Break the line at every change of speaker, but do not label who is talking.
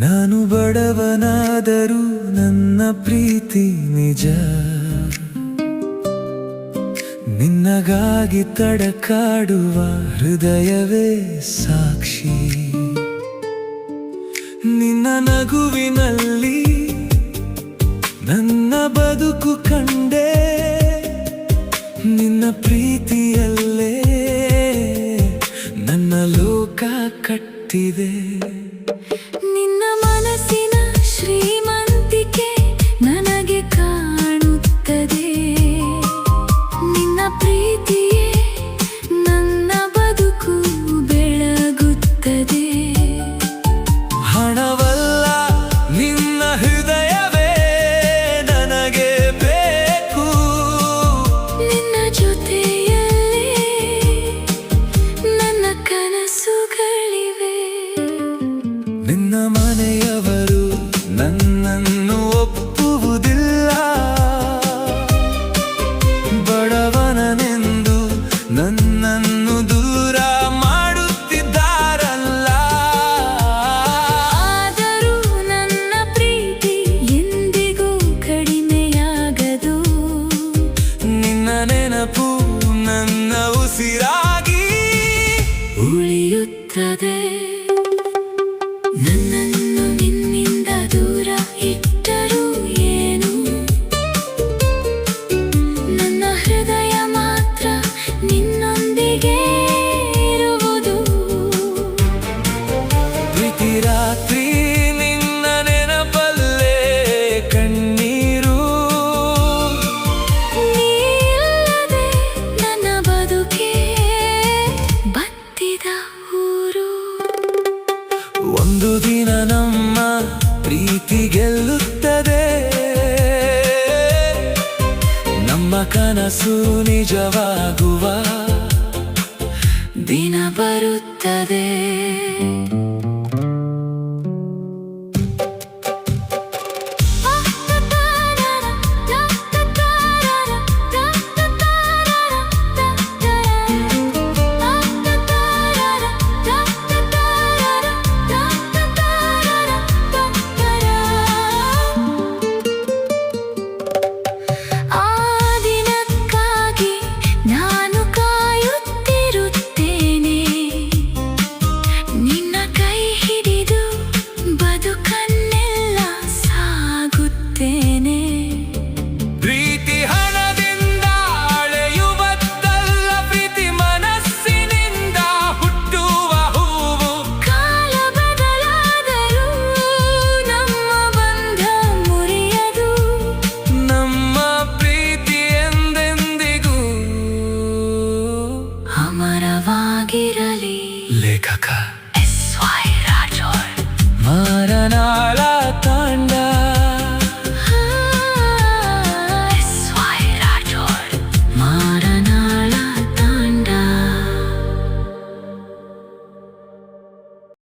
ನಾನು ಬಡವನಾದರೂ ನನ್ನ ಪ್ರೀತಿ ನಿಜ, ನಿನ್ನಗಾಗಿ ತಡಕಾಡುವ ಹೃದಯವೇ ಸಾಕ್ಷಿ. ನಿನ್ನ ನಗುವಿನಲ್ಲಿ ನನ್ನ ಬದುಕು ಕಂಡೆ, ನಿನ್ನ ಪ್ರೀತಿಯಲ್ಲೇ ನನ್ನ ಲೋಕ ಕಟ್ಟಿದೆ.
ನಿನ್ನ ಮನಸ್ಸಿನ ಶ್ರೀಮಂತಿಕೆ ನನಗೆ ಕಾಣುತ್ತದೆ, ನಿನ್ನ ಪ್ರೀತಿಯೇ ನನ್ನ ಬದುಕು ಬೆಳಗುತ್ತದೆ.
ಹಣವಲ್ಲ ನಿನ್ನ ಹೃದಯವೇ ನನಗೆ ಬೇಕು,
ನಿನ್ನ ಜೊತೆಯಲ್ಲೇ ನನ್ನ ಕನಸುಗಳಿವೆ.
ನಿನ್ನ ಮನೆಯವರು ನನ್ನನ್ನು ಒಪ್ಪುವುದಿಲ್ಲ, ಬಡವನನೆಂದು ನನ್ನನ್ನು ದೂರ ಮಾಡುತ್ತಿದ್ದಾರಲ್ಲ.
ಆದರೂ ನನ್ನ ಪ್ರೀತಿ ಎಂದಿಗೂ ಕಡಿಮೆಯಾಗದು,
ನಿನ್ನ ನೆನಪು ನನ್ನ ಉಸಿರಾಗಿ
ಉಳಿಯುತ್ತದೆ. ನನ್ನನ್ನು ನಿನ್ನಿಂದ ದೂರ ಇಟ್ಟರೂ ಏನು, ನನ್ನ ಹೃದಯ ಮಾತ್ರ ನಿನ್ನೊಂದಿಗೆ ಇರುವುದು.
ಪ್ರೀತಿ ರಾತ್ರಿ ನಿನ್ನ ನೆನಪಲ್ಲೇ ಕಣ್ಣೀರು,
ನೀಲ್ಲದೆ ನನ್ನ ಬದುಕೆ ಬತ್ತಿದ ಊರು.
ಒಂದು ದಿನ ನಮ್ಮ ಪ್ರೀತಿ ಗೆಲ್ಲುತ್ತದೆ, ನಮ್ಮ ಕನಸು ನಿಜವಾಗುವ
ದಿನ ಬರುತ್ತದೆ.